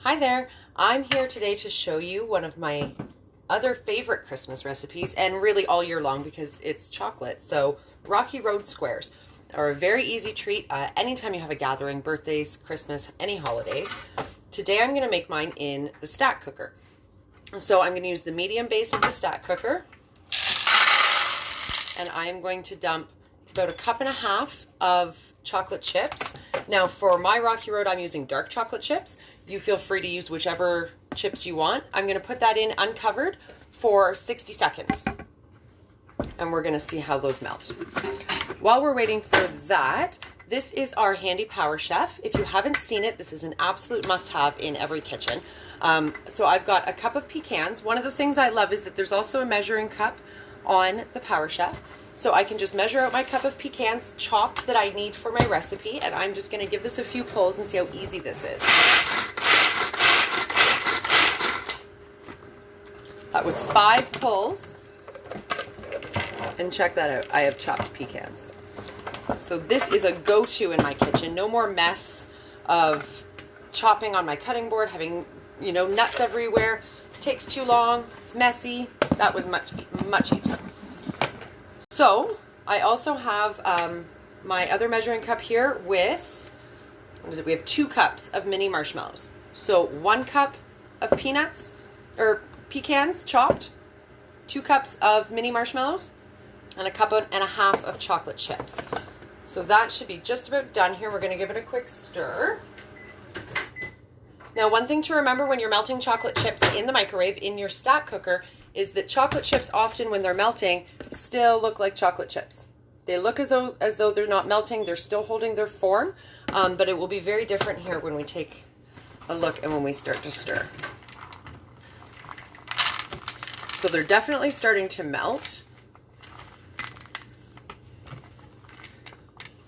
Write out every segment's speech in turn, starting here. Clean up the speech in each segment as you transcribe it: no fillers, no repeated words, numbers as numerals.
Hi there, I'm here today to show you one of my other favorite Christmas recipes, and really all year long because it's chocolate. So Rocky Road squares are a very easy treat anytime you have a gathering, birthdays, Christmas, any holidays. Today I'm going to make mine in the stack cooker. So I'm going to use the medium base of the stack cooker, and I'm going to dump, it's about 1.5 cups of chocolate chips. Now for my Rocky Road, I'm using dark chocolate chips. You feel free to use whichever chips you want. I'm going to put that in uncovered for 60 seconds. And we're going to see how those melt. While we're waiting for that, this is our handy Power Chef. If you haven't seen it, this is an absolute must-have in every kitchen. So I've got a cup of pecans. One of the things I love is that there's also a measuring cup on the Power Chef. So I can just measure out my cup of pecans chopped that I need for my recipe, and I'm just going to give this a few pulls and see how easy this is. That was 5 pulls, and check that out, I have chopped pecans. So this is a go-to in my kitchen. No more mess of chopping on my cutting board, having, you know, nuts everywhere. It takes too long, it's messy. That was much easier. So I also have my other measuring cup here with, what is it? We have 2 cups of mini marshmallows. So 1 cup of peanuts or pecans chopped, 2 cups of mini marshmallows, and 1.5 cups of chocolate chips. So that should be just about done here. We're going to give it a quick stir. Now, one thing to remember when you're melting chocolate chips in the microwave in your stack cooker is that chocolate chips often, when they're melting, still look like chocolate chips. They look as though they're not melting. They're still holding their form, but it will be very different here when we take a look and when we start to stir. So they're definitely starting to melt.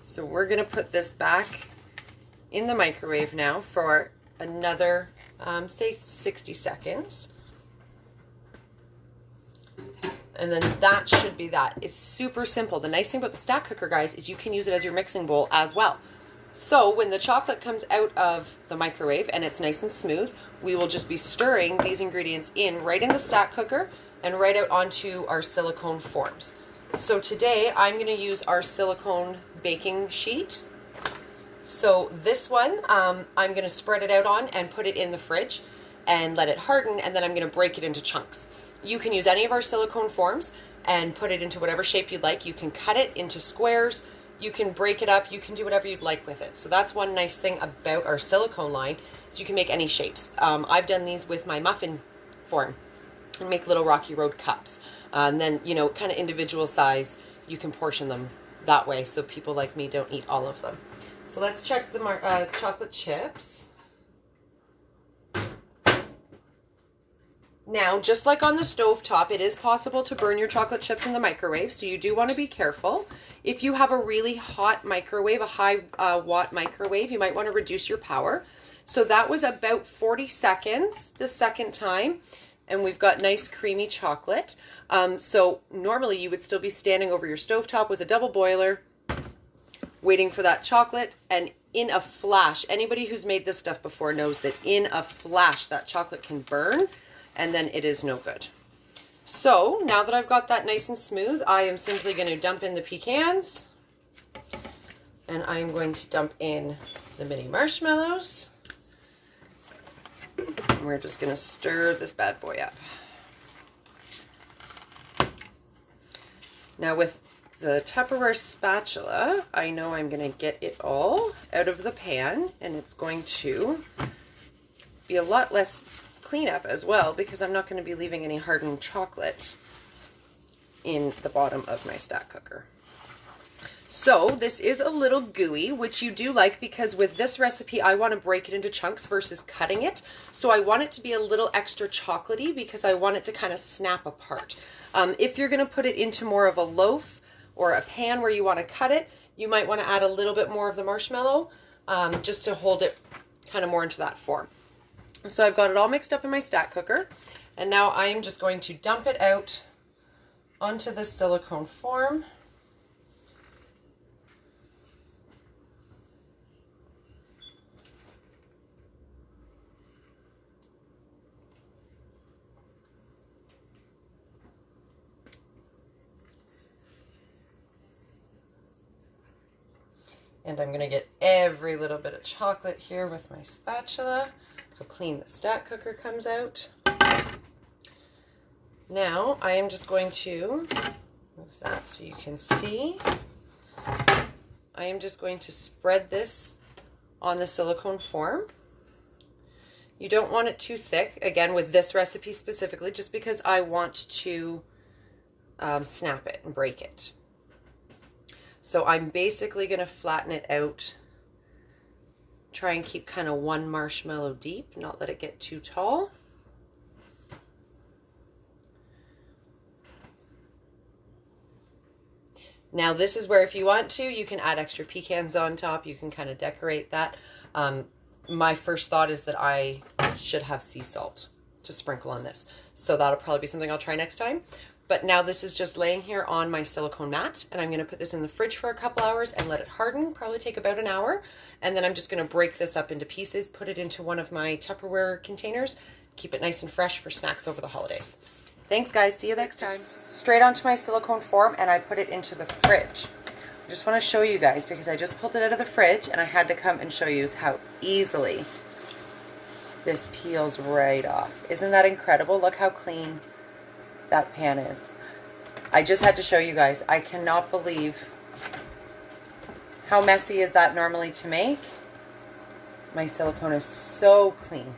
So we're going to put this back in the microwave now for another, say 60 seconds. And then that should be that. It's super simple. The nice thing about the stack cooker, guys, is you can use it as your mixing bowl as well. So when the chocolate comes out of the microwave and it's nice and smooth, we will just be stirring these ingredients in right in the stack cooker and right out onto our silicone forms. So today I'm going to use our silicone baking sheet. So this one I'm going to spread it out on and put it in the fridge and let it harden, and then I'm going to break it into chunks. You can use any of our silicone forms and put it into whatever shape you'd like. You can cut it into squares, you can break it up, you can do whatever you'd like with it. So that's one nice thing about our silicone line, is you can make any shapes. I've done these with my muffin form and make little Rocky Road cups. And then, you know, kind of individual size, you can portion them that way so people like me don't eat all of them. So let's check the chocolate chips. Now, just like on the stove top, it is possible to burn your chocolate chips in the microwave, so you do want to be careful. If you have a really hot microwave, a high watt microwave, you might want to reduce your power. So that was about 40 seconds the second time, and we've got nice creamy chocolate. So normally you would still be standing over your stovetop with a double boiler, waiting for that chocolate, and in a flash, anybody who's made this stuff before knows that in a flash that chocolate can burn, and then it is no good. So now that I've got that nice and smooth, I am simply going to dump in the pecans, and I'm going to dump in the mini marshmallows. And we're just going to stir this bad boy up. Now with the Tupperware spatula, I know I'm going to get it all out of the pan, and it's going to be a lot less cleanup as well, because I'm not going to be leaving any hardened chocolate in the bottom of my stack cooker. So this is a little gooey, which you do like, because with this recipe I want to break it into chunks versus cutting it. So I want it to be a little extra chocolatey because I want it to kind of snap apart. If you're going to put it into more of a loaf or a pan where you want to cut it, you might want to add a little bit more of the marshmallow just to hold it kind of more into that form. So I've got it all mixed up in my stack cooker, and now I'm just going to dump it out onto the silicone form. And I'm going to get every little bit of chocolate here with my spatula. How clean the stack cooker comes out. Now I am just going to move that so you can see. I am just going to spread this on the silicone form. You don't want it too thick, again, with this recipe specifically, just because I want to snap it and break it. So I'm basically going to flatten it out, try and keep kind of one marshmallow deep, not let it get too tall. Now this is where if you want to, you can add extra pecans on top. You can kind of decorate that. My first thought is that I should have sea salt to sprinkle on this. So that'll probably be something I'll try next time. But now this is just laying here on my silicone mat, and I'm going to put this in the fridge for a couple hours and let it harden, probably take about an hour. And then I'm just going to break this up into pieces, put it into one of my Tupperware containers, keep it nice and fresh for snacks over the holidays. Thanks guys, see you next time. Straight onto my silicone form, and I put it into the fridge. I just want to show you guys because I just pulled it out of the fridge and I had to come and show you how easily this peels right off. Isn't that incredible? Look how clean that pan is. I just had to show you guys. I cannot believe how messy is that normally to make. My silicone is so clean.